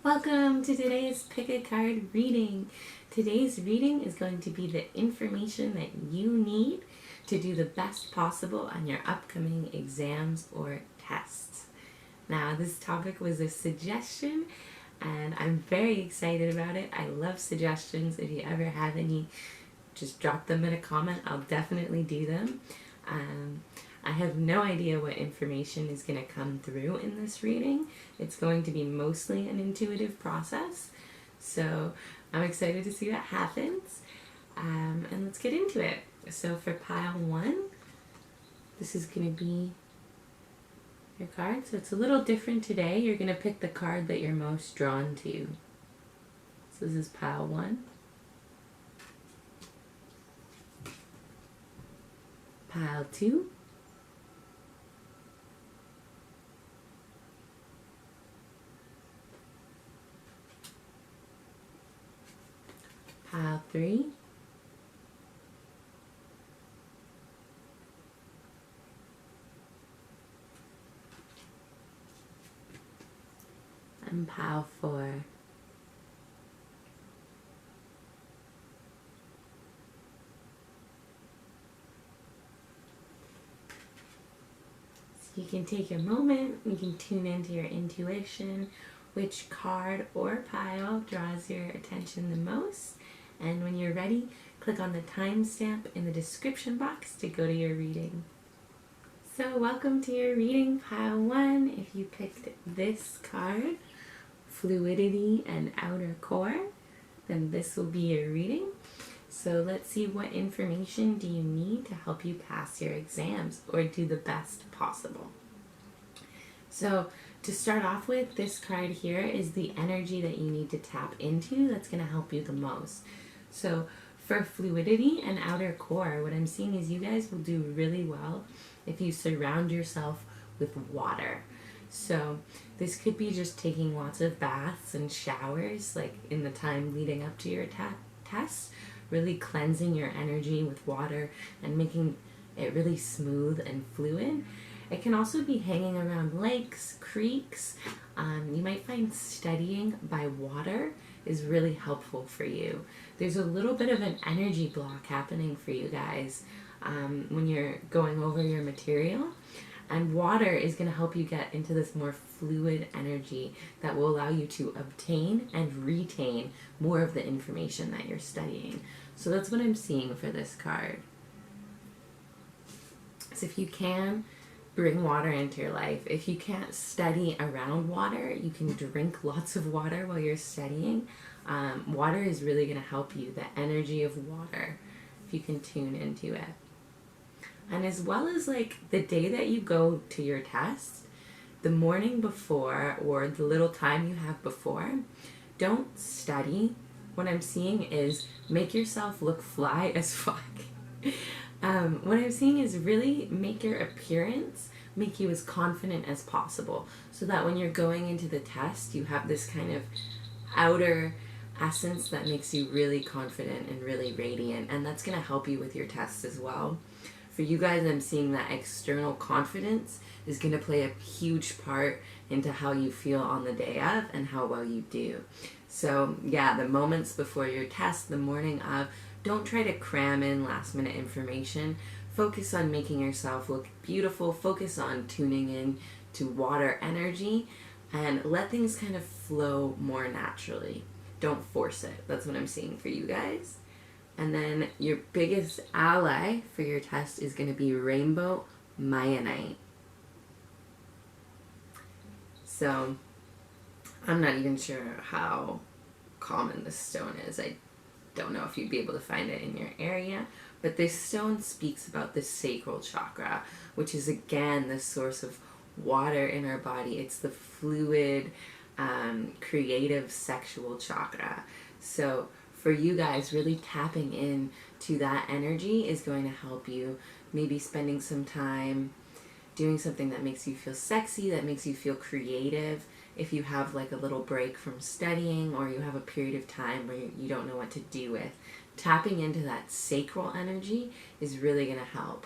Welcome to today's Pick a Card reading. Today's reading is going to be the information that you need to do the best possible on your upcoming exams or tests. Now, this topic was a suggestion and I'm very excited about it. I love suggestions. If you ever have any, just drop them in a comment. I'll definitely do them. I have no idea what information is going to come through in this reading. It's going to be mostly an intuitive process. So I'm excited to see what happens. And let's get into it. So for pile 1, this is going to be your card. So it's a little different today. You're going to pick the card that you're most drawn to. So this is pile 1. Pile 2. Pile 3. And pile 4. So you can take a moment, you can tune into your intuition, which card or pile draws your attention the most. And when you're ready, click on the timestamp in the description box to go to your reading. So welcome to your reading, pile 1. If you picked this card, Fluidity and Outer Core, then this will be your reading. So let's see, what information do you need to help you pass your exams or do the best possible? So to start off with, this card here is the energy that you need to tap into that's going to help you the most. So for Fluidity and Outer Core, what I'm seeing is you guys will do really well if you surround yourself with water. So this could be just taking lots of baths and showers, like in the time leading up to your test, really cleansing your energy with water and making it really smooth and fluid. It can also be hanging around lakes, creeks. You might find studying by water is really helpful for you. There's a little bit of an energy block happening for you guys when you're going over your material. And water is going to help you get into this more fluid energy that will allow you to obtain and retain more of the information that you're studying. So that's what I'm seeing for this card. So if you can, bring water into your life. If you can't study around water, you can drink lots of water while you're studying. Water is really going to help you, the energy of water, if you can tune into it. And as well as like the day that you go to your test, the morning before or the little time you have before, don't study. What I'm seeing is make yourself look fly as fuck. What I'm seeing is really make your appearance, make you as confident as possible so that when you're going into the test, you have this kind of outer essence that makes you really confident and really radiant, and that's going to help you with your test as well. For you guys, I'm seeing that external confidence is going to play a huge part into how you feel on the day of and how well you do. So yeah, the moments before your test, the morning of, don't try to cram in last minute information. Focus on making yourself look beautiful. Focus on tuning in to water energy and let things kind of flow more naturally. Don't force it. That's what I'm seeing for you guys. And then your biggest ally for your test is going to be Rainbow Mayanite. So I'm not even sure how common this stone is. I don't know if you'd be able to find it in your area, but this stone speaks about the sacral chakra, which is again the source of water in our body. It's the fluid, creative, sexual chakra. So for you guys, really tapping in to that energy is going to help you. Maybe spending some time doing something that makes you feel sexy, that makes you feel creative. If you have like a little break from studying or you have a period of time where you don't know what to do with, tapping into that sacral energy is really going to help.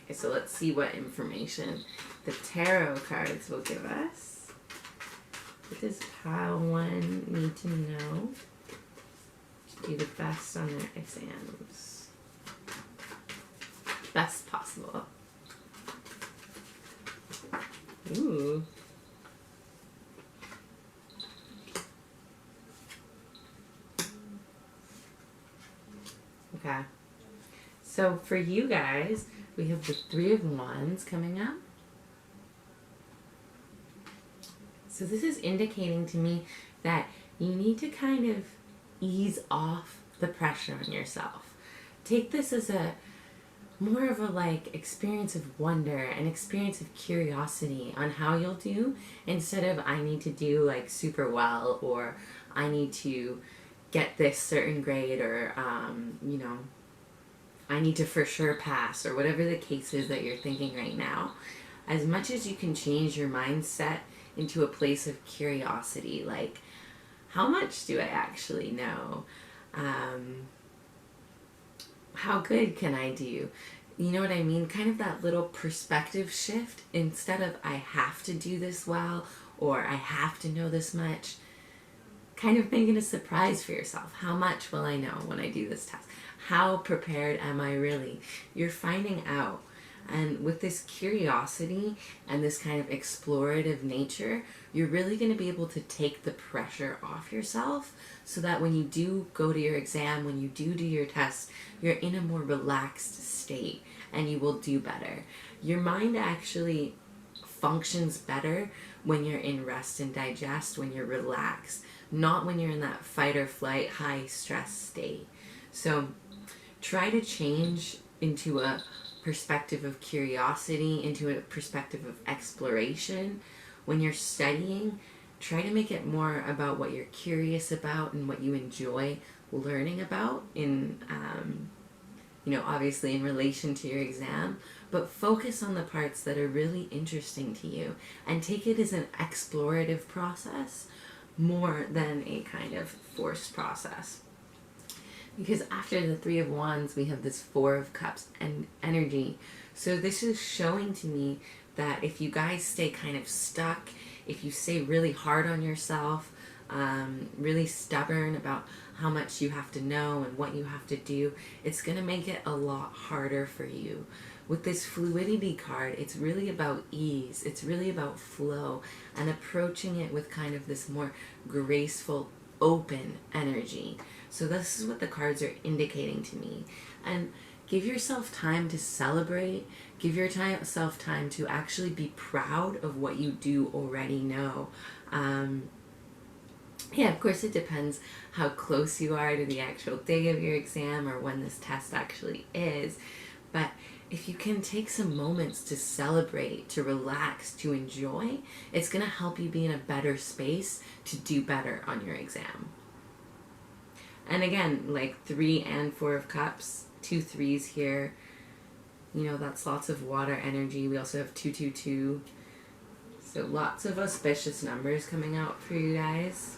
Okay, so let's see what information the tarot cards will give us. What does pile 1 need to know to do the best on their exams? Best possible. Ooh. Okay. So for you guys, we have the 3 of Wands coming up. So this is indicating to me that you need to kind of ease off the pressure on yourself. Take this as a more of a like experience of wonder, an experience of curiosity on how you'll do, instead of I need to do like super well, or I need to get this certain grade, or you know, I need to for sure pass, or whatever the case is that you're thinking right now. As much as you can change your mindset into a place of curiosity, like how much do I actually know? How good can I do? You know what I mean? Kind of that little perspective shift. Instead of I have to do this well, or I have to know this much, kind of making a surprise for yourself. How much will I know when I do this test? How prepared am I really? You're finding out. And with this curiosity and this kind of explorative nature, you're really going to be able to take the pressure off yourself, so that when you do go to your exam, when you do your test, you're in a more relaxed state and you will do better. Your mind actually functions better when you're in rest and digest, when you're relaxed, not when you're in that fight or flight, high stress state. So try to change into a perspective of curiosity, into a perspective of exploration. When you're studying, try to make it more about what you're curious about and what you enjoy learning about in, you know, obviously in relation to your exam, but focus on the parts that are really interesting to you and take it as an explorative process more than a kind of forced process. Because after the 3 of Wands, we have this 4 of Cups and energy. So this is showing to me that if you guys stay kind of stuck, if you stay really hard on yourself, really stubborn about how much you have to know and what you have to do, it's going to make it a lot harder for you. With this fluidity card, it's really about ease. It's really about flow and approaching it with kind of this more graceful, open energy. So this is what the cards are indicating to me. And give yourself time to celebrate. Give yourself time to actually be proud of what you do already know. Yeah, of course it depends how close you are to the actual day of your exam or when this test actually is. But if you can take some moments to celebrate, to relax, to enjoy, it's going to help you be in a better space to do better on your exam. And again, like 3 and 4 of Cups, 2 3s here. You know, that's lots of water energy. We also have 2 2 2. So lots of auspicious numbers coming out for you guys.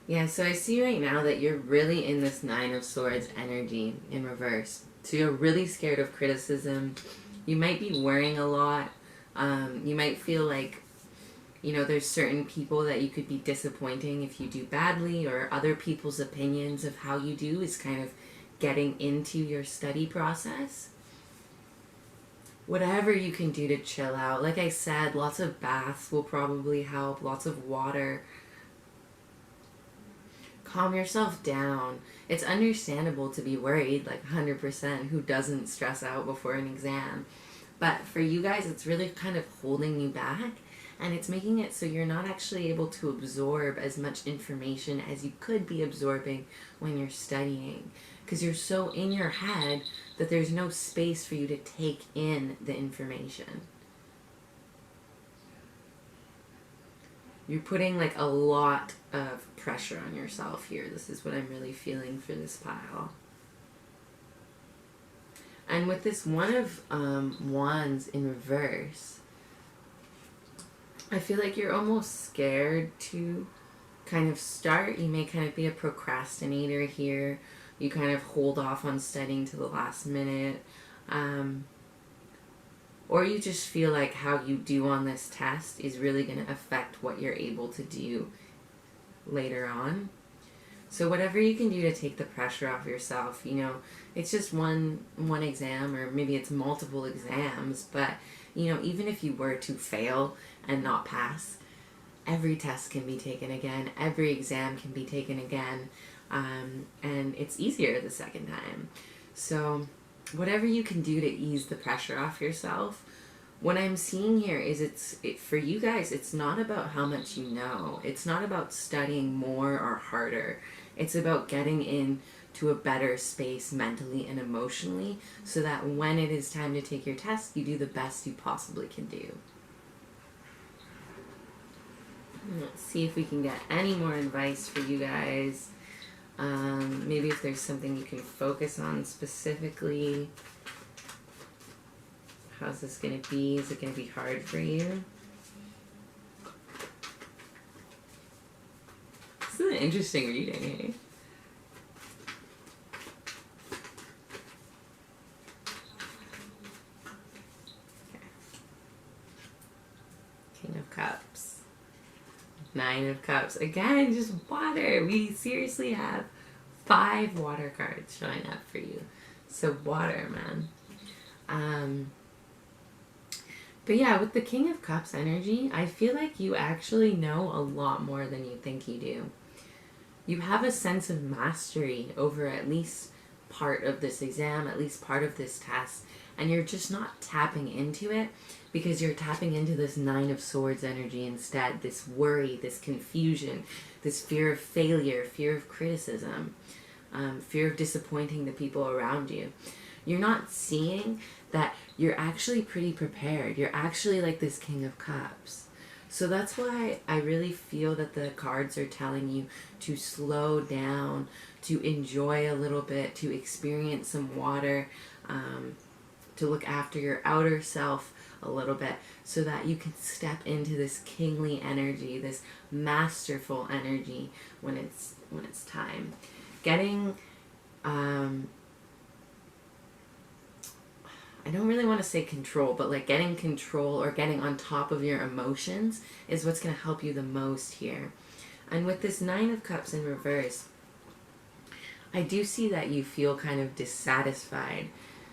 Yeah, so I see right now that you're really in this 9 of Swords energy in reverse. So you're really scared of criticism. You might be worrying a lot. You might feel like, you know, there's certain people that you could be disappointing if you do badly, or other people's opinions of how you do is kind of getting into your study process. Whatever you can do to chill out. Like I said, lots of baths will probably help. Lots of water. Calm yourself down. It's understandable to be worried, like 100%. Who doesn't stress out before an exam? But for you guys, it's really kind of holding you back, and it's making it so you're not actually able to absorb as much information as you could be absorbing when you're studying, because you're so in your head that there's no space for you to take in the information. You're putting like a lot of pressure on yourself here. This is what I'm really feeling for this pile. And with this 1 of Wands in reverse, I feel like you're almost scared to kind of start. You may kind of be a procrastinator here. You kind of hold off on studying to the last minute. Or you just feel like how you do on this test is really going to affect what you're able to do later on. So whatever you can do to take the pressure off yourself, you know, it's just one exam, or maybe it's multiple exams, but you know, even if you were to fail and not pass, every test can be taken again, every exam can be taken again, and it's easier the second time. So whatever you can do to ease the pressure off yourself. What I'm seeing here is for you guys, it's not about how much you know. It's not about studying more or harder. It's about getting into a better space mentally and emotionally so that when it is time to take your test, you do the best you possibly can do. Let's see if we can get any more advice for you guys. Maybe if there's something you can focus on specifically. How's this going to be? Is it going to be hard for you? This is an interesting reading, eh? Okay. King of Cups. Nine of Cups. Again, just water. We seriously have 5 water cards showing up for you. So water, man. But yeah, with the King of Cups energy, I feel like you actually know a lot more than you think you do. You have a sense of mastery over at least part of this exam, at least part of this test, and you're just not tapping into it because you're tapping into this Nine of Swords energy instead, this worry, this confusion, this fear of failure, fear of criticism, fear of disappointing the people around you. You're not seeing that you're actually pretty prepared. You're actually like this King of Cups. So that's why I really feel that the cards are telling you to slow down, to enjoy a little bit, to experience some water, to look after your outer self a little bit so that you can step into this kingly energy, this masterful energy when it's time. Getting I don't really want to say control, but like getting control or getting on top of your emotions is what's going to help you the most here. And with this Nine of Cups in reverse, I do see that you feel kind of dissatisfied.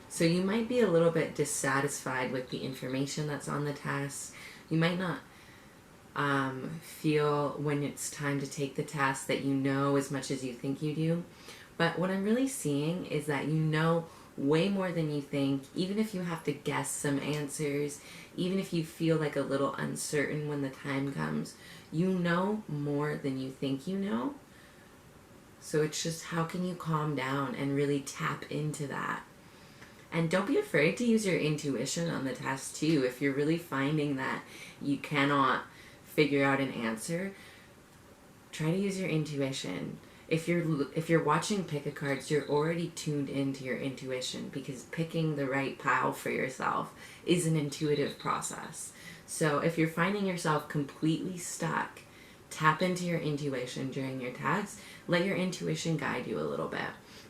So you might be a little bit dissatisfied with the information that's on the test. You might not feel when it's time to take the test that you know as much as you think you do. But what I'm really seeing is that you know way more than you think, even if you have to guess some answers, even if you feel like a little uncertain when the time comes, you know more than you think you know. So it's just how can you calm down and really tap into that. And don't be afraid to use your intuition on the test too. If you're really finding that you cannot figure out an answer, try to use your intuition. If you're watching pick a cards, you're already tuned into your intuition because picking the right pile for yourself is an intuitive process. So if you're finding yourself completely stuck, tap into your intuition during your test. Let your intuition guide you a little bit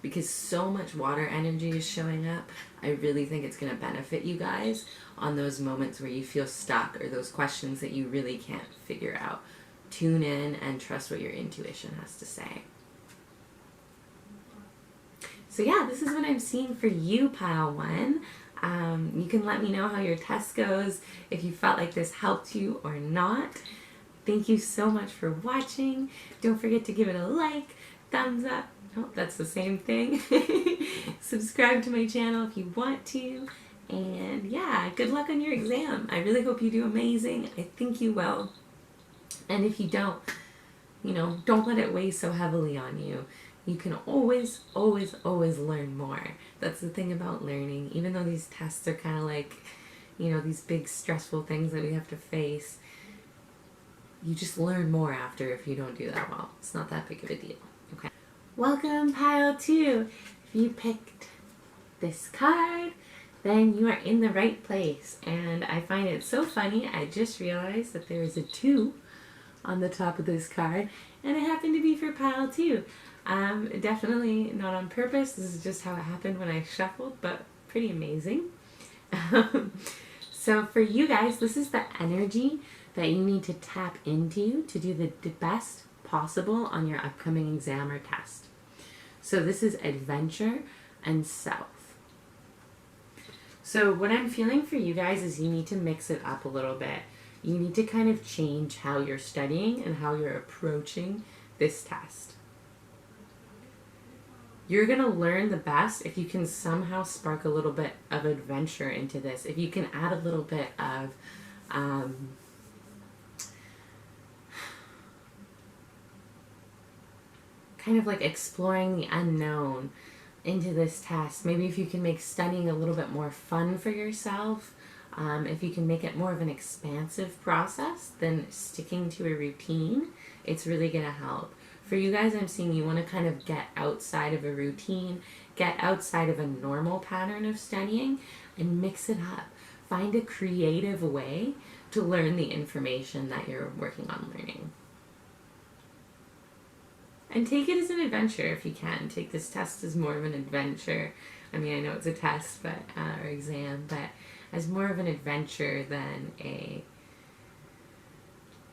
because so much water energy is showing up. I really think it's going to benefit you guys on those moments where you feel stuck or those questions that you really can't figure out. Tune in and trust what your intuition has to say. So yeah, this is what I'm seeing for you, Pile 1. You can let me know how your test goes, if you felt like this helped you or not. Thank you so much for watching. Don't forget to give it a like, thumbs up. Oh, that's the same thing. Subscribe to my channel if you want to. And yeah, good luck on your exam. I really hope you do amazing. I think you will. And if you don't, don't let it weigh so heavily on you. You can always, always, always learn more. That's the thing about learning. Even though these tests are kind of like, these big stressful things that we have to face, you just learn more after if you don't do that well. It's not that big of a deal. Okay. Welcome, Pile 2. If you picked this card, then you are in the right place. And I find it so funny. I just realized that there is a 2 on the top of this card, and it happened to be for pile 2. Definitely not on purpose. This is just how it happened when I shuffled, but pretty amazing. So for you guys, this is the energy that you need to tap into to do the best possible on your upcoming exam or test. So this is adventure and self. So what I'm feeling for you guys is you need to mix it up a little bit. You need to kind of change how you're studying and how you're approaching this test. You're going to learn the best if you can somehow spark a little bit of adventure into this. If you can add a little bit of kind of like exploring the unknown into this test. Maybe if you can make studying a little bit more fun for yourself, if you can make it more of an expansive process than sticking to a routine, it's really going to help. For you guys, I'm seeing you want to kind of get outside of a routine, get outside of a normal pattern of studying, and mix it up. Find a creative way to learn the information that you're working on learning. And take it as an adventure if you can. Take this test as more of an adventure. I mean, I know it's a test, but or exam, but as more of an adventure than a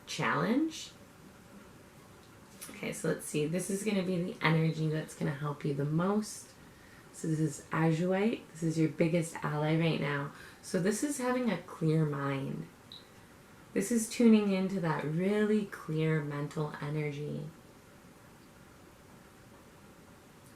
challenge. Okay, so let's see. This is going to be the energy that's going to help you the most. So this is Azurite. This is your biggest ally right now. So this is having a clear mind. This is tuning into that really clear mental energy.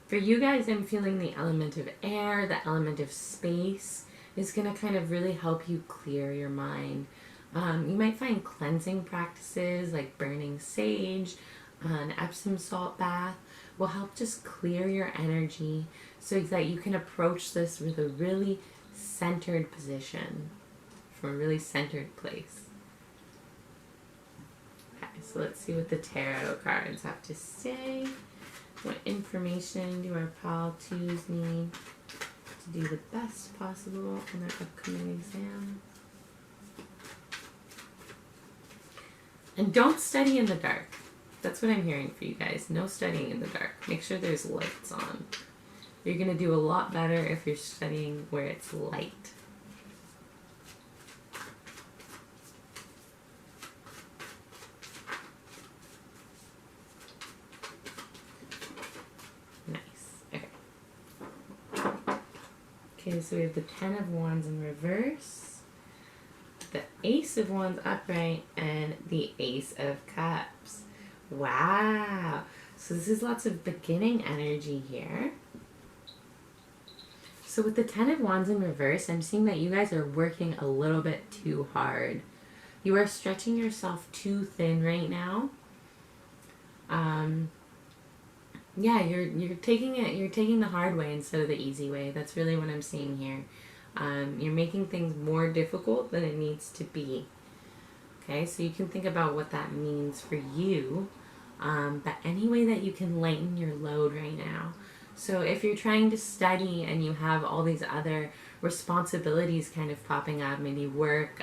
For you guys, I'm feeling the element of air, the element of space is going to kind of really help you clear your mind. You might find cleansing practices like burning sage, an Epsom salt bath will help just clear your energy so that you can approach this with a really centered position, from a really centered place. Okay, so let's see what the tarot cards have to say. What information do our pile 2s need to do the best possible in their upcoming exam? And don't study in the dark. That's what I'm hearing for you guys. No studying in the dark. Make sure there's lights on. You're going to do a lot better if you're studying where it's light. Nice. Okay. Okay, so we have the 10 of Wands in reverse, the Ace of Wands upright, and the Ace of Cups. Wow. So this is lots of beginning energy here. So with the 10 of Wands in reverse, I'm seeing that you guys are working a little bit too hard. You are stretching yourself too thin right now. Yeah, you're taking the hard way instead of the easy way. That's really what I'm seeing here. You're making things more difficult than it needs to be. Okay, so you can think about what that means for you. But any way that you can lighten your load right now. So if you're trying to study and you have all these other responsibilities kind of popping up, maybe work,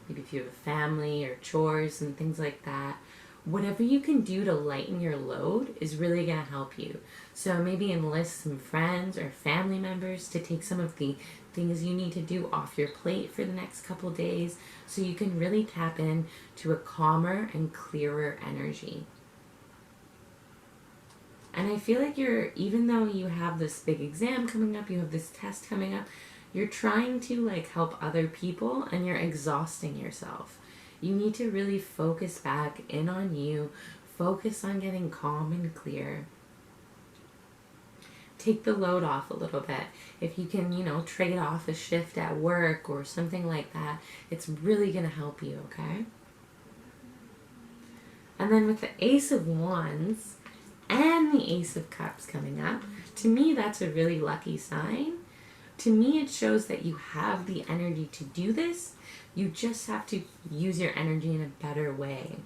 maybe if you have a family or chores and things like that, whatever you can do to lighten your load is really going to help you. So maybe enlist some friends or family members to take some of the things you need to do off your plate for the next couple days so you can really tap in to a calmer and clearer energy. And I feel like even though you have this big exam coming up, you have this test coming up, you're trying to help other people and you're exhausting yourself. You need to really focus back in on you, focus on getting calm and clear. Take the load off a little bit. If you can, trade off a shift at work or something like that, it's really going to help you, okay? And then with the Ace of Wands and the Ace of Cups coming up, to me that's a really lucky sign. To me it shows that you have the energy to do this. You just have to use your energy in a better way.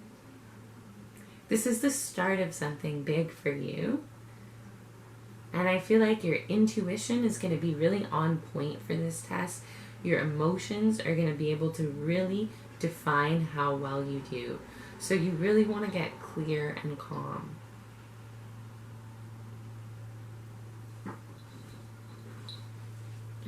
This is the start of something big for you. And I feel like your intuition is going to be really on point for this test. Your emotions are going to be able to really define how well you do. So you really want to get clear and calm.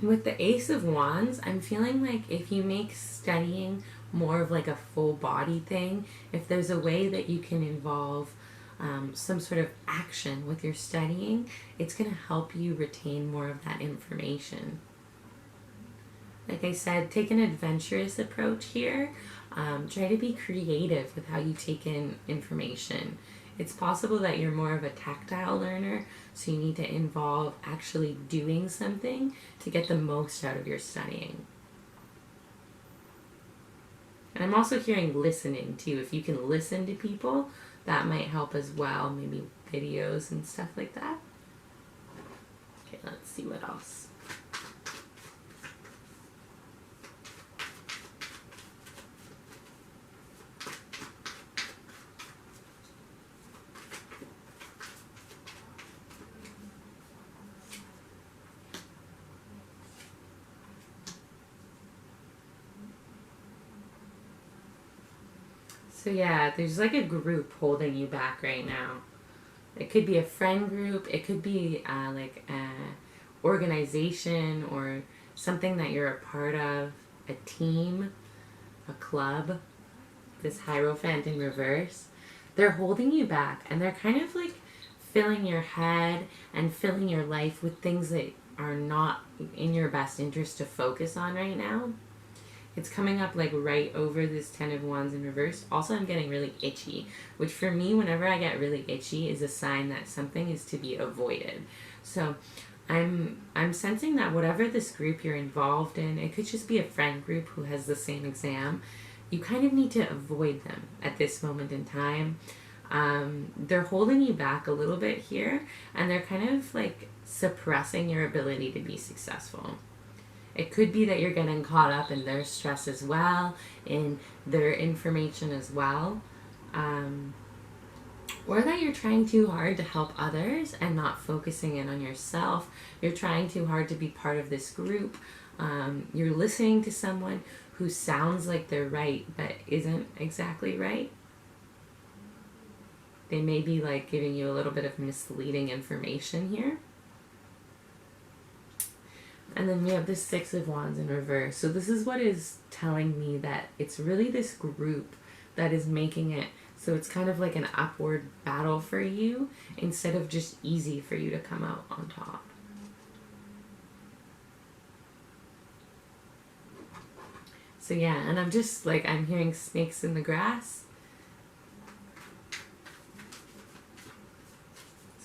And with the Ace of Wands, I'm feeling like if you make studying more of like a full body thing, if there's a way that you can involve some sort of action with your studying, it's going to help you retain more of that information. Like I said, take an adventurous approach here. Try to be creative with how you take in information. It's possible that you're more of a tactile learner, so you need to involve actually doing something to get the most out of your studying. And I'm also hearing listening too. If you can listen to people, that might help as well. Maybe videos and stuff like that. Okay, let's see what else. So yeah, there's like a group holding you back right now. It could be a friend group. It could be like an organization or something that you're a part of, a team, a club. This Hierophant in reverse. They're holding you back, and they're kind of like filling your head and filling your life with things that are not in your best interest to focus on right now. It's coming up like right over this Ten of Wands in reverse. Also, I'm getting really itchy, which for me, whenever I get really itchy, is a sign that something is to be avoided. So I'm sensing that whatever this group you're involved in, it could just be a friend group who has the same exam. You kind of need to avoid them at this moment in time. They're holding you back a little bit here, and they're kind of like suppressing your ability to be successful. It could be that you're getting caught up in their stress as well, in their information as well. Or that you're trying too hard to help others and not focusing in on yourself. You're trying too hard to be part of this group. You're listening to someone who sounds like they're right but isn't exactly right. They may be like giving you a little bit of misleading information here. And then we have the Six of Wands in reverse. So this is what is telling me that it's really this group that is making it so it's kind of like an upward battle for you instead of just easy for you to come out on top. So yeah, and I'm just like, I'm hearing snakes in the grass.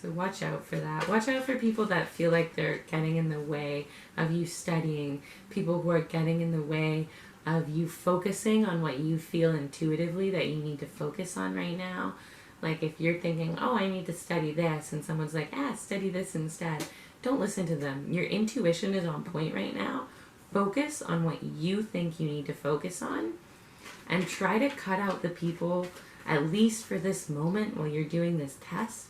So watch out for that. Watch out for people that feel like they're getting in the way of you studying. People who are getting in the way of you focusing on what you feel intuitively that you need to focus on right now. Like if you're thinking, oh, I need to study this, and someone's like, study this instead. Don't listen to them. Your intuition is on point right now. Focus on what you think you need to focus on, and try to cut out the people, at least for this moment while you're doing this test.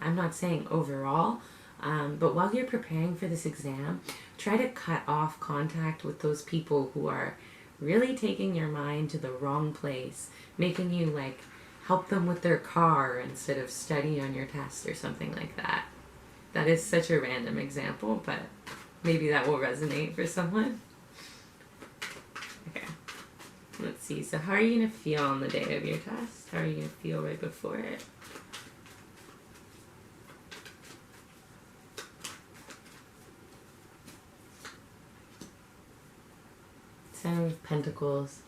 I'm not saying overall, but while you're preparing for this exam, try to cut off contact with those people who are really taking your mind to the wrong place, making you like help them with their car instead of study on your test or something like that. That is such a random example, but maybe that will resonate for someone. Okay, let's see. So how are you going to feel on the day of your test? How are you going to feel right before it? Seven of Pentacles.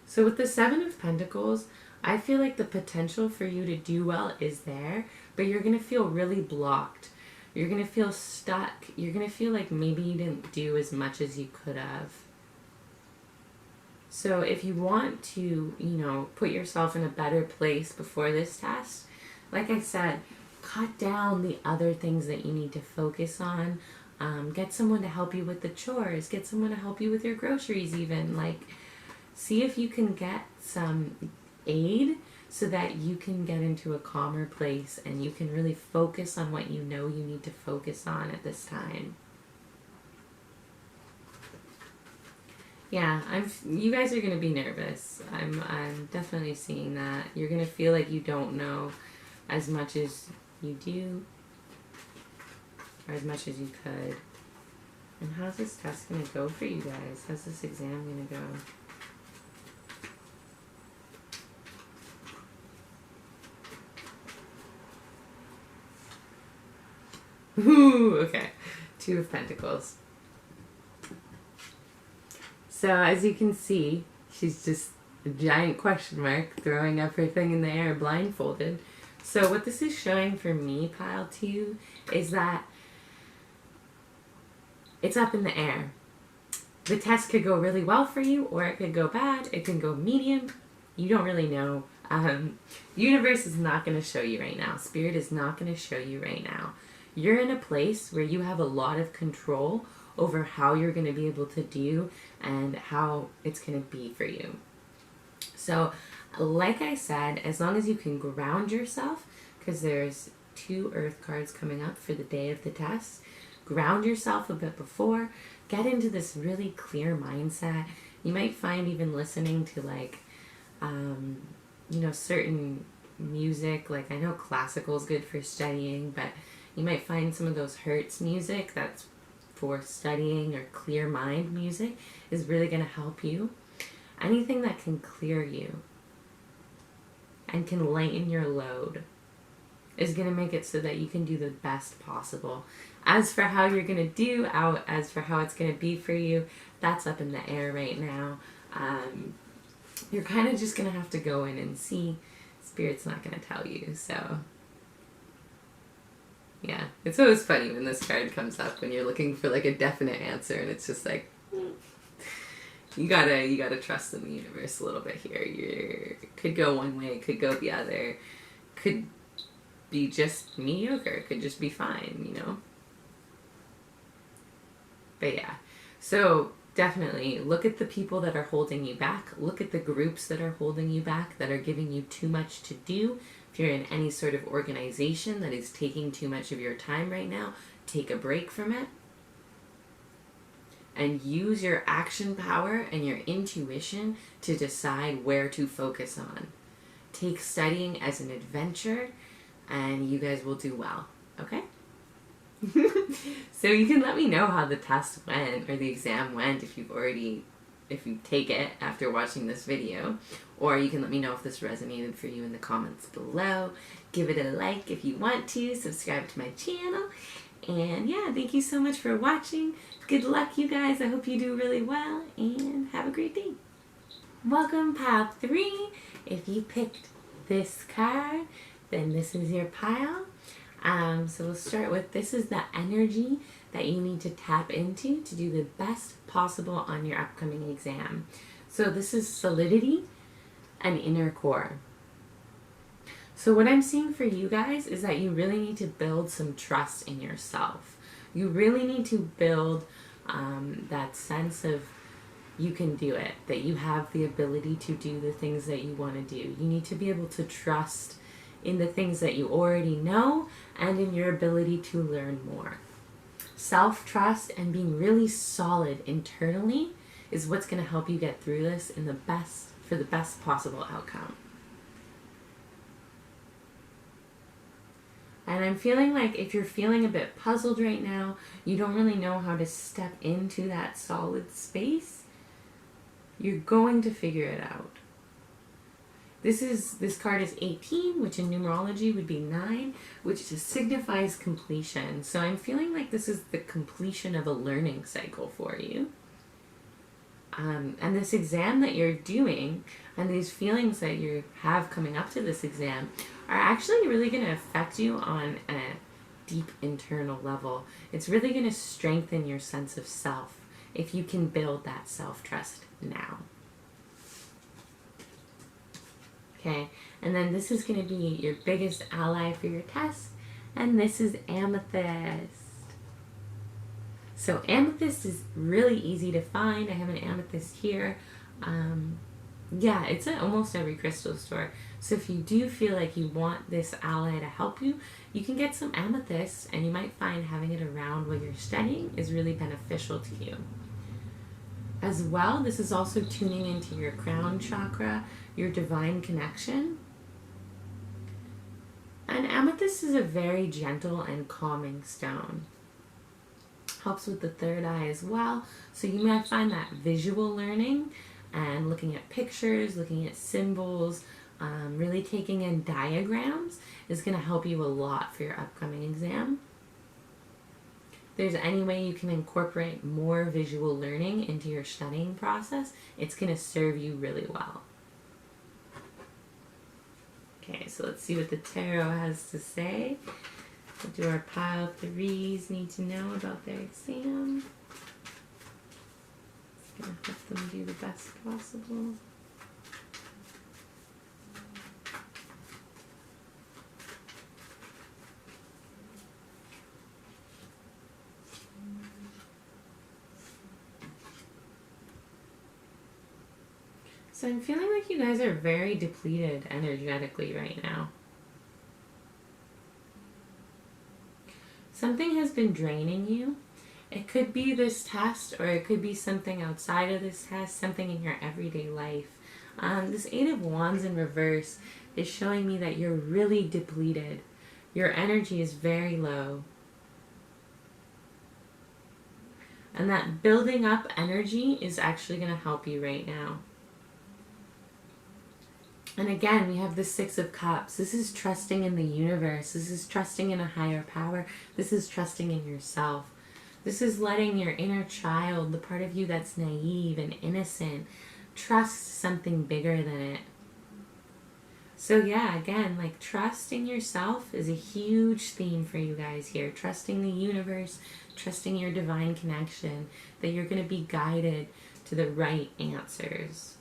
So with the Seven of Pentacles, I feel like the potential for you to do well is there, but you're going to feel really blocked. You're going to feel stuck. You're going to feel like maybe you didn't do as much as you could have. So if you want to, put yourself in a better place before this test, like I said, cut down the other things that you need to focus on. Get someone to help you with the chores. Get someone to help you with your groceries even. Like, see if you can get some aid so that you can get into a calmer place and you can really focus on what you know you need to focus on at this time. Yeah, you guys are going to be nervous. I'm definitely seeing that. You're going to feel like you don't know as much as you do, or as much as you could. And how's this test going to go for you guys? How's this exam going to go? Ooh, okay. Two of Pentacles. So as you can see, she's just a giant question mark throwing up her thing in the air blindfolded. So what this is showing for me, pile 2, is that it's up in the air. The test could go really well for you, or it could go bad. It can go medium. You don't really know. Universe is not going to show you right now. Spirit is not going to show you right now. You're in a place where you have a lot of control over how you're going to be able to do and how it's going to be for you. So, like I said, as long as you can ground yourself, because there's 2 earth cards coming up for the day of the test, ground yourself a bit before, get into this really clear mindset. You might find even listening to like, certain music, like I know classical is good for studying, but you might find some of those Hertz music that's for studying, or clear mind music is really going to help you. Anything that can clear you and can lighten your load is going to make it so that you can do the best possible. As for how you're going to do, as for how it's going to be for you, that's up in the air right now. You're kind of just going to have to go in and see. Spirit's not going to tell you, so... Yeah, it's always funny when this card comes up when you're looking for like a definite answer, and it's just like, you gotta trust in the universe a little bit here. It could go one way, it could go the other, could be just mediocre, it could just be fine, you know? But yeah, so definitely look at the people that are holding you back, look at the groups that are holding you back, that are giving you too much to do. If you're in any sort of organization that is taking too much of your time right now, take a break from it. And use your action power and your intuition to decide where to focus on. Take studying as an adventure, and you guys will do well, okay? So you can let me know how the test went, or the exam went, if you take it after watching this video, or you can let me know if this resonated for you in the comments below. Give it a like if you want to, subscribe to my channel, and yeah, thank you so much for watching. Good luck, you guys. I hope you do really well, and have a great day. Welcome, pile 3. If you picked this card, then this is your pile. So we'll start with, this is the energy that you need to tap into to do the best possible on your upcoming exam. So this is solidity and inner core. So what I'm seeing for you guys is that you really need to build some trust in yourself. You really need to build that sense of you can do it, that you have the ability to do the things that you want to do. You need to be able to trust in the things that you already know and in your ability to learn more. Self-trust and being really solid internally is what's going to help you get through this for the best possible outcome. And I'm feeling like if you're feeling a bit puzzled right now, you don't really know how to step into that solid space, you're going to figure it out. This card is 18, which in numerology would be 9, which just signifies completion. So I'm feeling like this is the completion of a learning cycle for you. And this exam that you're doing, and these feelings that you have coming up to this exam, are actually really going to affect you on a deep internal level. It's really going to strengthen your sense of self if you can build that self-trust now. Okay, and then this is going to be your biggest ally for your test, and this is amethyst. So amethyst is really easy to find. I have an amethyst here. Yeah, it's at almost every crystal store. So if you do feel like you want this ally to help you, you can get some amethyst, and you might find having it around while you're studying is really beneficial to you. As well, this is also tuning into your crown chakra, your divine connection. And amethyst is a very gentle and calming stone. Helps with the third eye as well. So you might find that visual learning and looking at pictures, looking at symbols, really taking in diagrams is going to help you a lot for your upcoming exam. If there's any way you can incorporate more visual learning into your studying process, it's going to serve you really well. Okay, so let's see what the tarot has to say. What do our pile threes need to know about their exam? It's going to help them do the best possible. So I'm feeling like you guys are very depleted energetically right now. Something has been draining you. It could be this test, or it could be something outside of this test, something in your everyday life. This Eight of Wands in reverse is showing me that you're really depleted. Your energy is very low. And that building up energy is actually going to help you right now. And again, we have the Six of Cups. This is trusting in the universe. This is trusting in a higher power. This is trusting in yourself. This is letting your inner child, the part of you that's naive and innocent, trust something bigger than it. So yeah, again, like trust in yourself is a huge theme for you guys here. Trusting the universe, trusting your divine connection, that you're going to be guided to the right answers.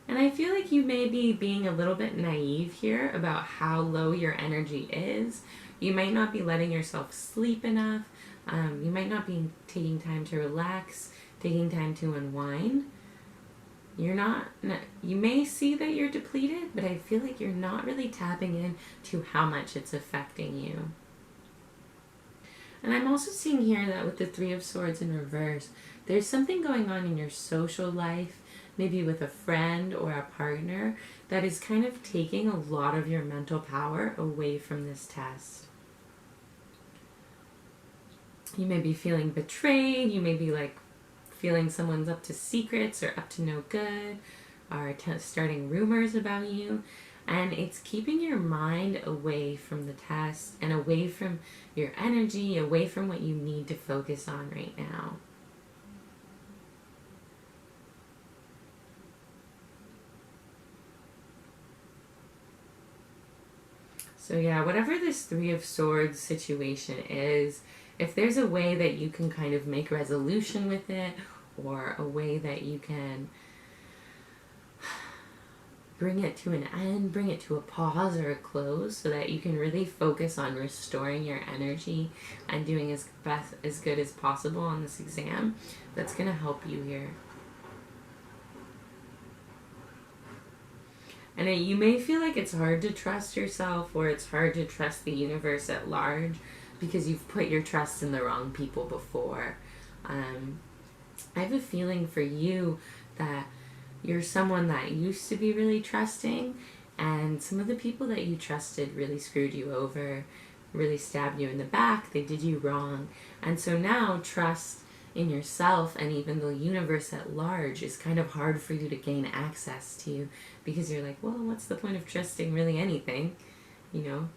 And I feel like you may be being a little bit naive here about how low your energy is. You might not be letting yourself sleep enough. You might not be taking time to relax, taking time to unwind. You may see that you're depleted, but I feel like you're not really tapping into how much it's affecting you. And I'm also seeing here that with the Three of Swords in reverse, there's something going on in your social life, maybe with a friend or a partner, that is kind of taking a lot of your mental power away from this test. You may be feeling betrayed. You may be like feeling someone's up to secrets or up to no good, or starting rumors about you. And it's keeping your mind away from the test and away from your energy, away from what you need to focus on right now. So yeah, whatever this Three of Swords situation is, if there's a way that you can kind of make resolution with it, or a way that you can bring it to an end, bring it to a pause or a close, so that you can really focus on restoring your energy and doing as good as possible on this exam, that's going to help you here. And you may feel like it's hard to trust yourself, or it's hard to trust the universe at large because you've put your trust in the wrong people before. I have a feeling for you that you're someone that used to be really trusting, and some of the people that you trusted really screwed you over, really stabbed you in the back, they did you wrong. And so now trust in yourself and even the universe at large is kind of hard for you to gain access to, because you're like, well, what's the point of trusting really anything? You know,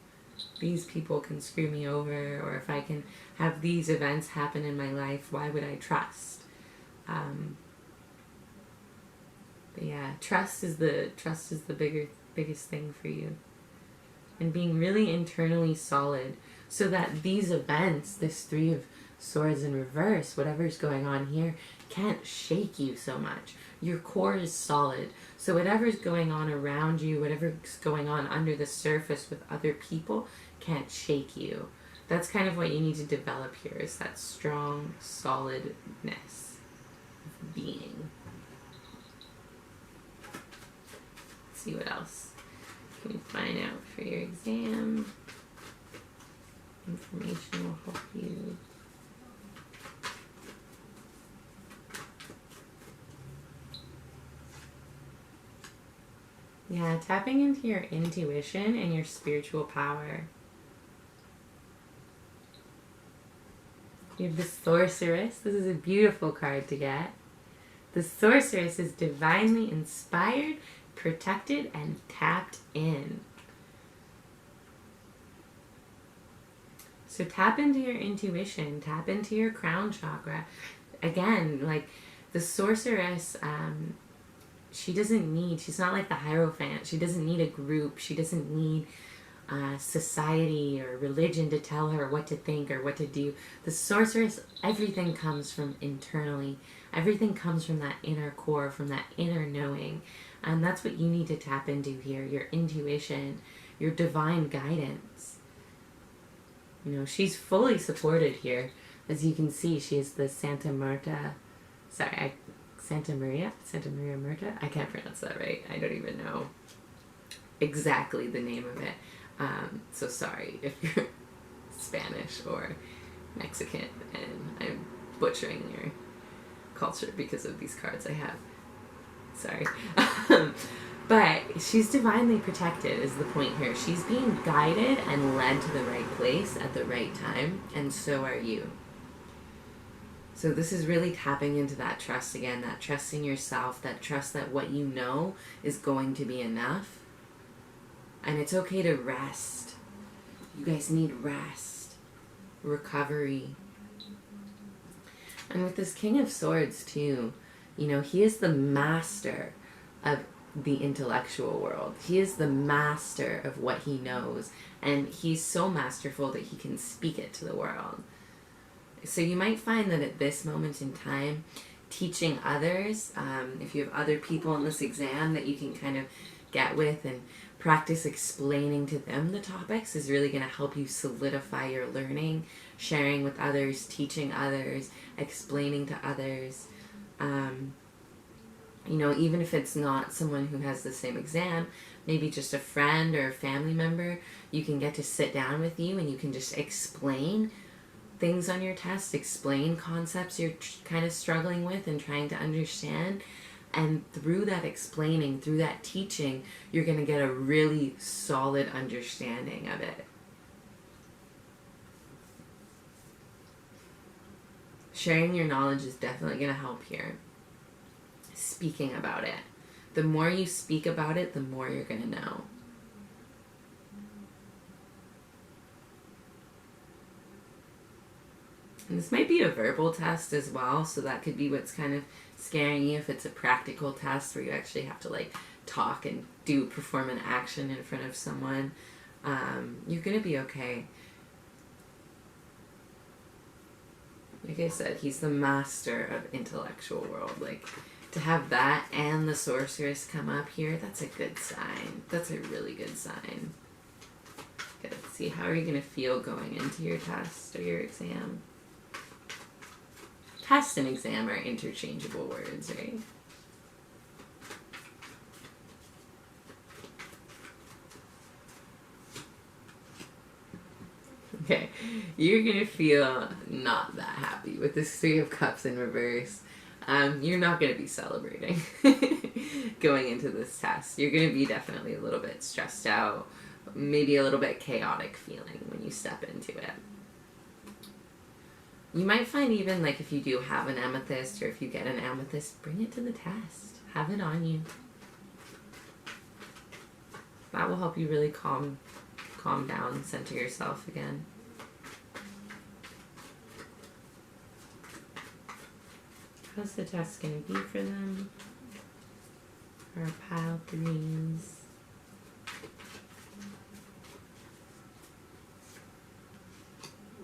these people can screw me over, or if I can have these events happen in my life, why would I trust? But yeah, trust is the biggest thing for you, and being really internally solid, so that these events, this Three of Swords in reverse, whatever's going on here, can't shake you so much. Your core is solid, so whatever's going on around you, whatever's going on under the surface with other people, can't shake you. That's kind of what you need to develop here, is that strong, solidness of being. Let's see what else can we find out for your exam. Information will help you. Yeah, tapping into your intuition and your spiritual power. You have the Sorceress. This is a beautiful card to get. The Sorceress is divinely inspired, protected, and tapped in. So tap into your intuition, tap into your crown chakra. Again, like the Sorceress, she's not like the Hierophant. She doesn't need a group. She doesn't need society or religion to tell her what to think or what to do. The Sorceress, everything comes from internally. Everything comes from that inner core, from that inner knowing. And that's what you need to tap into here, your intuition, your divine guidance. You know, she's fully supported here. As you can see, she is the Santa Maria Murta? I can't pronounce that right. I don't even know exactly the name of it. So sorry if you're Spanish or Mexican and I'm butchering your culture because of these cards I have. Sorry. But she's divinely protected is the point here. She's being guided and led to the right place at the right time, and so are you. So this is really tapping into that trust again, that trust in yourself, that trust that what you know is going to be enough. And it's okay to rest. You guys need rest, recovery. And with this King of Swords too, you know, he is the master of the intellectual world. He is the master of what he knows. And he's so masterful that he can speak it to the world. So you might find that at this moment in time, teaching others, if you have other people in this exam that you can kind of get with and practice explaining to them the topics, is really going to help you solidify your learning, sharing with others, teaching others, explaining to others. You know, even if it's not someone who has the same exam, maybe just a friend or a family member, you can get to sit down with you and you can just explain things on your test, explain concepts you're kind of struggling with and trying to understand. And through that explaining, through that teaching, you're going to get a really solid understanding of it. Sharing your knowledge is definitely going to help here. Speaking about it. The more you speak about it, the more you're going to know. And this might be a verbal test as well, so that could be what's kind of scaring you if it's a practical test where you actually have to like talk and perform an action in front of someone. You're going to be okay. Like I said, he's the master of intellectual world. Like, to have that and the Sorceress come up here, that's a good sign. That's a really good sign. Okay, let's see, how are you going to feel going into your test or your exam? Test and exam are interchangeable words, right? Okay, you're going to feel not that happy with this Three of Cups in reverse. You're not going to be celebrating going into this test. You're going to be definitely a little bit stressed out, maybe a little bit chaotic feeling when you step into it. You might find even like if you do have an amethyst or if you get an amethyst, bring it to the test. Have it on you. That will help you really calm down, center yourself again. How's the test going to be for them? Our pile threes.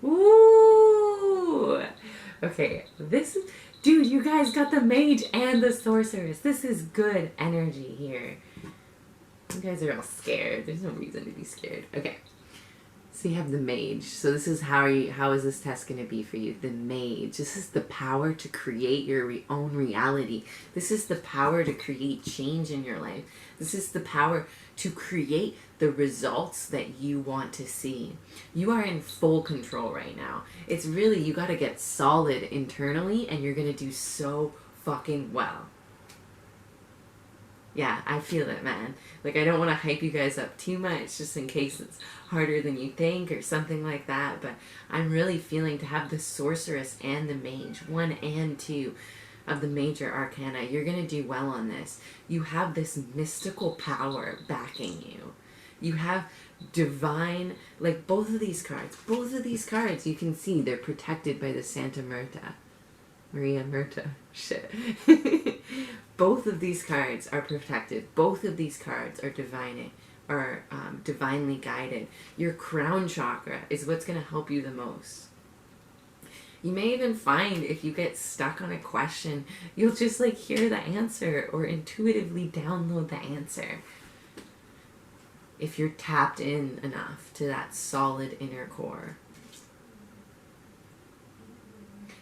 Ooh! Okay, dude, you guys got the Mage and the Sorceress. This is good energy here. You guys are all scared. There's no reason to be scared. Okay. So you have the Mage. So this is how is this test going to be for you? The Mage. This is the power to create your own reality. This is the power to create change in your life. This is the power to create the results that you want to see. You are in full control right now. It's really, you got to get solid internally, and you're going to do so fucking well. Yeah, I feel it, man. Like, I don't want to hype you guys up too much just in case it's harder than you think or something like that, but I'm really feeling to have the Sorceress and the Mage, 1 and 2 of the major arcana. You're going to do well on this. You have this mystical power backing you. You have divine, like both of these cards, you can see they're protected by the Santa Maria Murta. Shit. Both of these cards are protected. Both of these cards are divinely guided. Your crown chakra is what's going to help you the most. You may even find if you get stuck on a question, you'll just like hear the answer or intuitively download the answer. If you're tapped in enough to that solid inner core.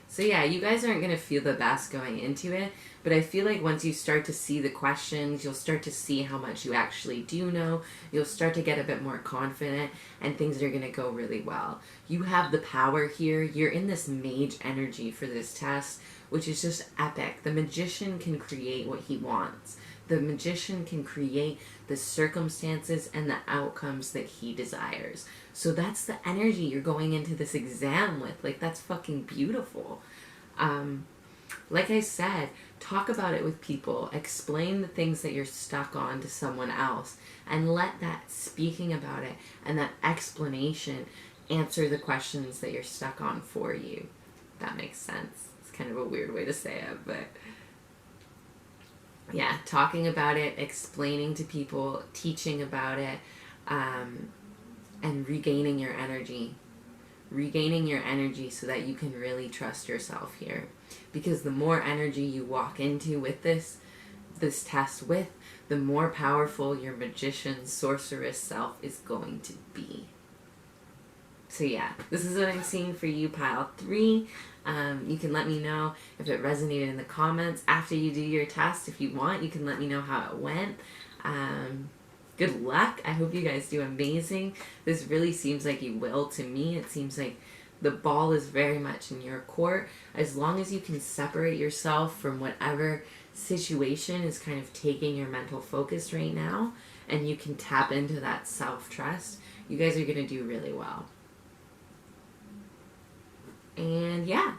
So yeah, you guys aren't going to feel the best going into it, but I feel like once you start to see the questions, you'll start to see how much you actually do know. You'll start to get a bit more confident, and things are going to go really well. You have the power here. You're in this Mage energy for this test, which is just epic. The Magician can create what he wants. The Magician can create the circumstances and the outcomes that he desires. So that's the energy you're going into this exam with. Like, that's fucking beautiful. Like I said, talk about it with people. Explain the things that you're stuck on to someone else. And let that speaking about it and that explanation answer the questions that you're stuck on for you. That makes sense. It's kind of a weird way to say it, but... yeah, talking about it, explaining to people, teaching about it, and regaining your energy. Regaining your energy so that you can really trust yourself here. Because the more energy you walk into with this test with, the more powerful your magician, sorceress self is going to be. So yeah, this is what I'm seeing for you, pile 3. You can let me know if it resonated in the comments after you do your test. If you want, you can let me know how it went. Good luck. I hope you guys do amazing. This really seems like you will to me. It seems like the ball is very much in your court. As long as you can separate yourself from whatever situation is kind of taking your mental focus right now, and you can tap into that self-trust, you guys are going to do really well. And yeah,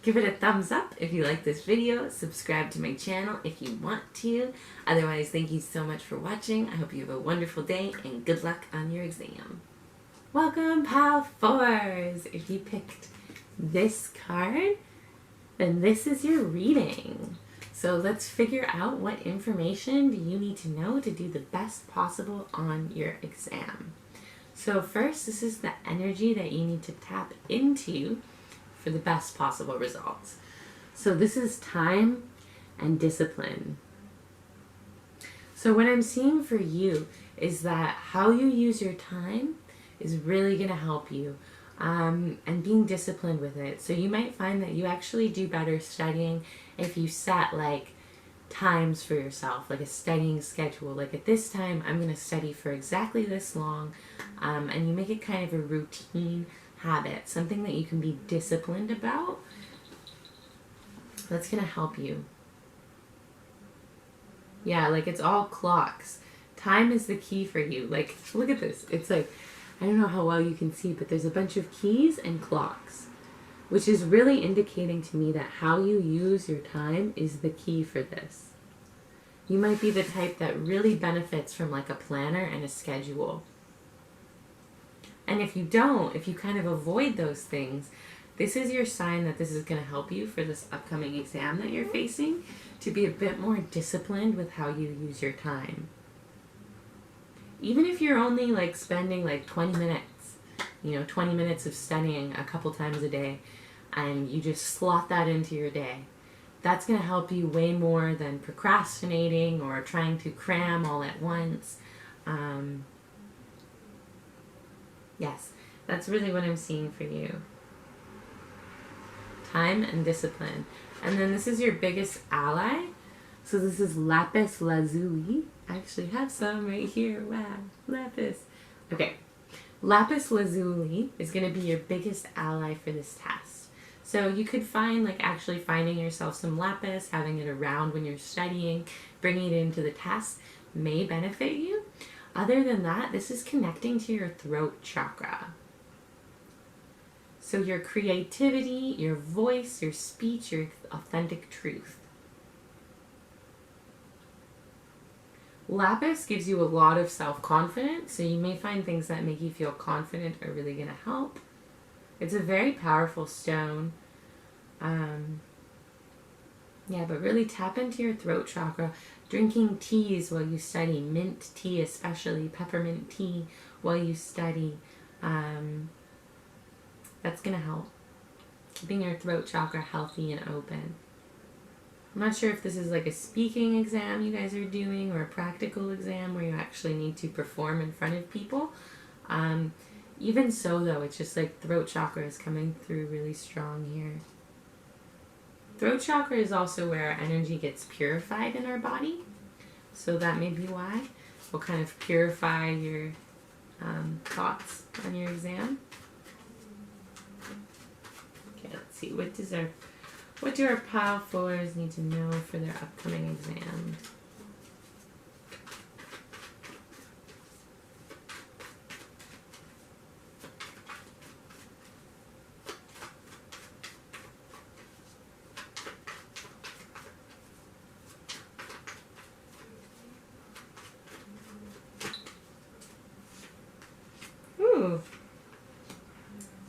give it a thumbs up if you like this video. Subscribe to my channel if you want to. Otherwise, thank you so much for watching. I hope you have a wonderful day and good luck on your exam. Welcome, pile 4s. If you picked this card, then this is your reading. So let's figure out what information do you need to know to do the best possible on your exam. So first, this is the energy that you need to tap into for the best possible results. So this is time and discipline. So what I'm seeing for you is that how you use your time is really going to help you, and being disciplined with it. So you might find that you actually do better studying if you set like times for yourself, like a studying schedule. Like at this time, I'm going to study for exactly this long, and you make it kind of a routine habit, something that you can be disciplined about. That's going to help you. Yeah, like it's all clocks. Time is the key for you. Like, look at this. It's like, I don't know how well you can see, but there's a bunch of keys and clocks, which is really indicating to me that how you use your time is the key for this. You might be the type that really benefits from like a planner and a schedule. And if you don't, if you kind of avoid those things, this is your sign that this is going to help you for this upcoming exam that you're facing, to be a bit more disciplined with how you use your time. Even if you're only like spending like 20 minutes, 20 minutes of studying a couple times a day, and you just slot that into your day, that's going to help you way more than procrastinating or trying to cram all at once. Yes, That's really what I'm seeing for you. Time and discipline. And then this is your biggest ally. So this is lapis lazuli. I actually have some right here. Wow, lapis. Okay. Lapis lazuli is going to be your biggest ally for this test. So you could find, like, actually finding yourself some lapis, having it around when you're studying, bringing it into the test may benefit you. Other than that, this is connecting to your throat chakra. So your creativity, your voice, your speech, your authentic truth. Lapis gives you a lot of self-confidence, so you may find things that make you feel confident are really going to help. It's a very powerful stone. But really tap into your throat chakra. Drinking teas while you study, mint tea especially, peppermint tea while you study. That's going to help. Keeping your throat chakra healthy and open. I'm not sure if this is like a speaking exam you guys are doing or a practical exam where you actually need to perform in front of people. Even so, though, it's just like throat chakra is coming through really strong here. Throat chakra is also where our energy gets purified in our body. So that may be why. We'll kind of purify your thoughts on your exam. Okay, let's see. What do our pile fours need to know for their upcoming exam?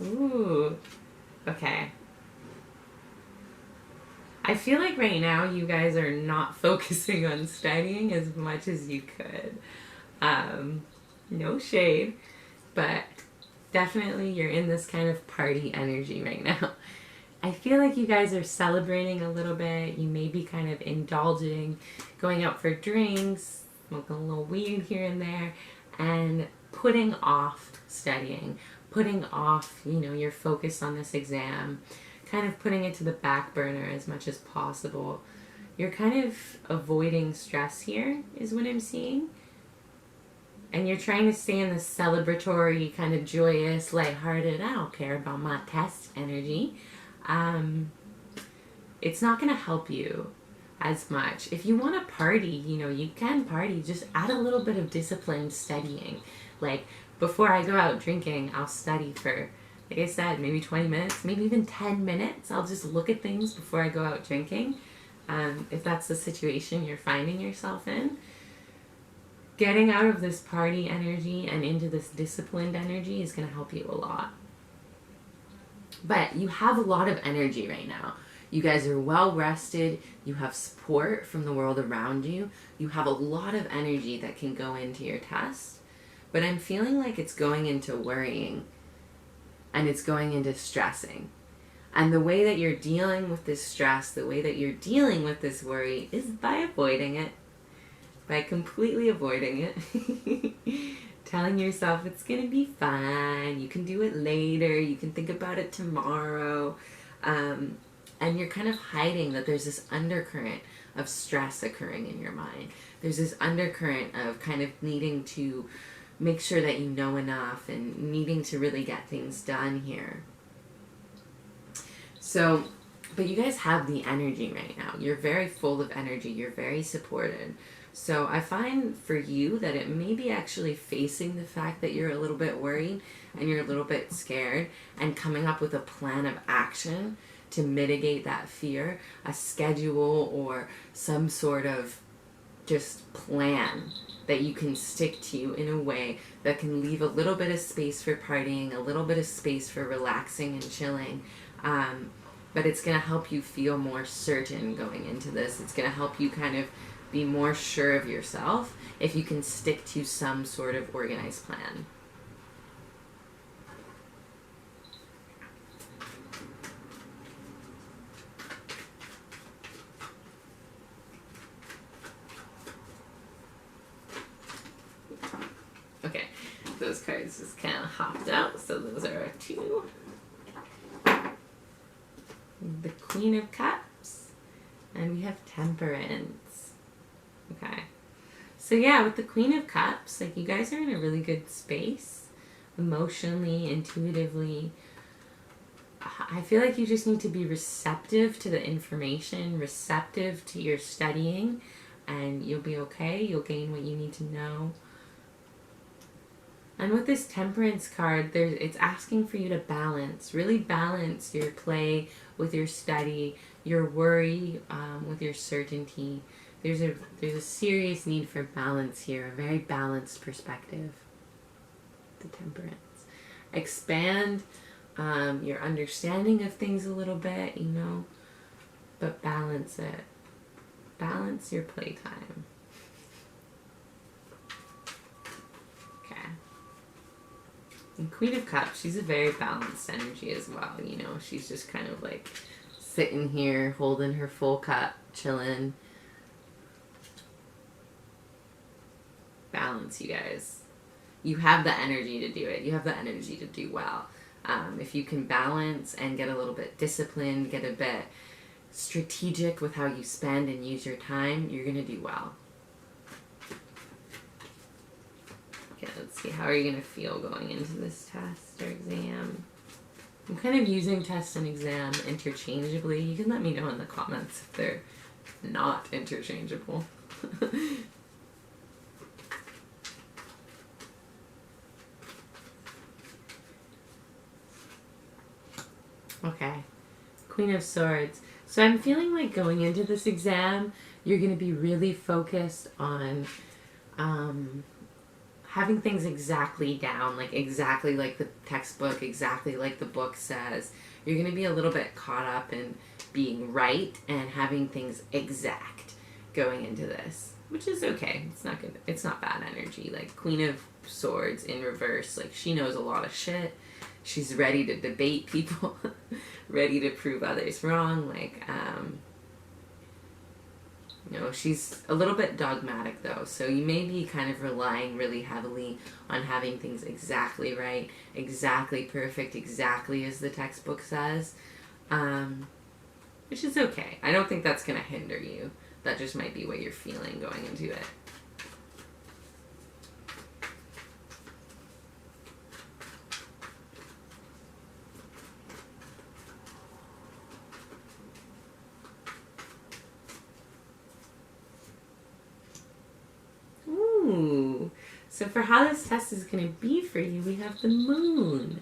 Ooh. Okay. I feel like right now you guys are not focusing on studying as much as you could. No shade, but definitely you're in this kind of party energy right now. I feel like you guys are celebrating a little bit. You may be kind of indulging, going out for drinks, smoking a little weed here and there, and putting off studying, putting off, your focus on this exam, kind of putting it to the back burner as much as possible. You're kind of avoiding stress here, is what I'm seeing. And you're trying to stay in this celebratory, kind of joyous, lighthearted, I don't care about my test energy. It's not going to help you as much. If you want to party, you can party. Just add a little bit of disciplined studying. Like, before I go out drinking, I'll study for, like I said, maybe 20 minutes, maybe even 10 minutes. I'll just look at things before I go out drinking. If that's the situation you're finding yourself in. Getting out of this party energy and into this disciplined energy is going to help you a lot. But you have a lot of energy right now. You guys are well rested. You have support from the world around you. You have a lot of energy that can go into your test. But I'm feeling like it's going into worrying. And it's going into stressing. And the way that you're dealing with this stress, the way that you're dealing with this worry is by avoiding it. By completely avoiding it. Telling yourself it's going to be fine. You can do it later. You can think about it tomorrow. And you're kind of hiding that there's this undercurrent of stress occurring in your mind. There's this undercurrent of kind of needing to make sure that you know enough and needing to really get things done here. So, but you guys have the energy right now. You're very full of energy. You're very supported. So I find for you that it may be actually facing the fact that you're a little bit worried and you're a little bit scared and coming up with a plan of action to mitigate that fear, a schedule or some sort of just plan that you can stick to in a way that can leave a little bit of space for partying, a little bit of space for relaxing and chilling. But it's going to help you feel more certain going into this. It's going to help you kind of be more sure of yourself if you can stick to some sort of organized plan. Okay, so those cards just kind of hopped out, so those are our two. The Queen of Cups, and we have Temperance. Okay. So yeah, with the Queen of Cups, like, you guys are in a really good space, emotionally, intuitively. I feel like you just need to be receptive to the information, receptive to your studying, and you'll be okay. You'll gain what you need to know. And with this Temperance card, it's asking for you to balance, really balance your play with your study, your worry with your certainty. There's a serious need for balance here, a very balanced perspective. The Temperance. Expand your understanding of things a little bit, you know, but balance it. Balance your playtime. Okay. And Queen of Cups, she's a very balanced energy as well, you know. She's just kind of like sitting here, holding her full cup, chilling. Balance, you guys. You have the energy to do it. You have the energy to do well. If you can balance and get a little bit disciplined, get a bit strategic with how you spend and use your time, you're going to do well. Okay, let's see. How are you going to feel going into this test or exam? I'm kind of using test and exam interchangeably. You can let me know in the comments if they're not interchangeable. Okay, Queen of Swords. So I'm feeling like going into this exam, you're going to be really focused on having things exactly down, like exactly like the textbook, exactly like the book says. You're going to be a little bit caught up in being right and having things exact going into this, which is okay. It's not good. It's not bad energy. Like Queen of Swords in reverse, like she knows a lot of shit. She's ready to debate people, ready to prove others wrong. Like, you know, she's a little bit dogmatic though. So you may be kind of relying really heavily on having things exactly right, exactly perfect, exactly as the textbook says, which is okay. I don't think that's going to hinder you. That just might be what you're feeling going into it. So for how this test is going to be for you, we have the Moon.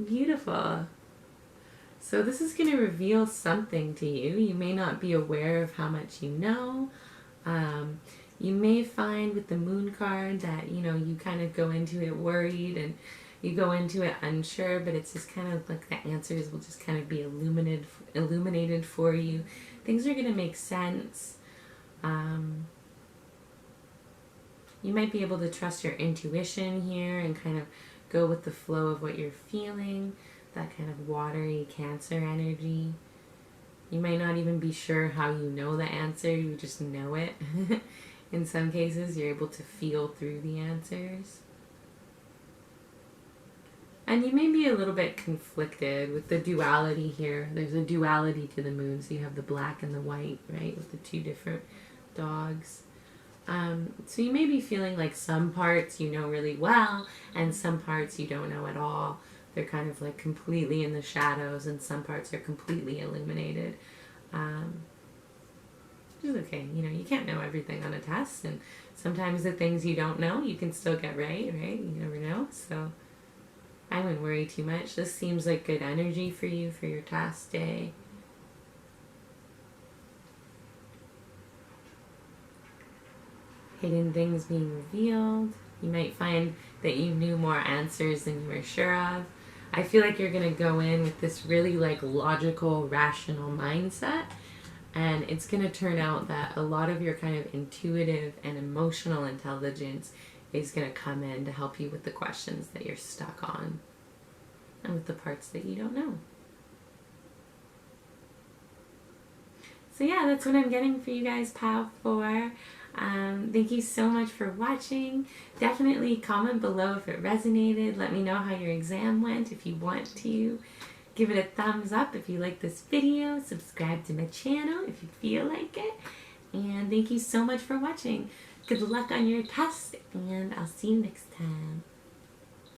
Beautiful. So this is going to reveal something to you. You may not be aware of how much you know. You may find with the Moon card that, you know, you kind of go into it worried and you go into it unsure, but it's just kind of like the answers will just kind of be illuminated for you. Things are going to make sense. You might be able to trust your intuition here and kind of go with the flow of what you're feeling, that kind of watery Cancer energy. You might not even be sure how you know the answer, you just know it. In some cases, you're able to feel through the answers. And you may be a little bit conflicted with the duality here. There's a duality to the Moon, so you have the black and the white, right, with the two different dogs. So you may be feeling like some parts you know really well and some parts you don't know at all. They're kind of like completely in the shadows and some parts are completely illuminated. Which is okay. You know, you can't know everything on a test, and sometimes the things you don't know you can still get right? You never know. So I wouldn't worry too much. This seems like good energy for you for your test day. Hidden things being revealed. You might find that you knew more answers than you were sure of. I feel like you're going to go in with this really like logical, rational mindset, and it's going to turn out that a lot of your kind of intuitive and emotional intelligence is going to come in to help you with the questions that you're stuck on and with the parts that you don't know. So yeah, that's what I'm getting for you guys, POW 4. Thank you so much for watching. Definitely comment below if it resonated. Let me know how your exam went if you want to. Give it a thumbs up if you like this video. Subscribe to my channel if you feel like it. And thank you so much for watching. Good luck on your test, and I'll see you next time.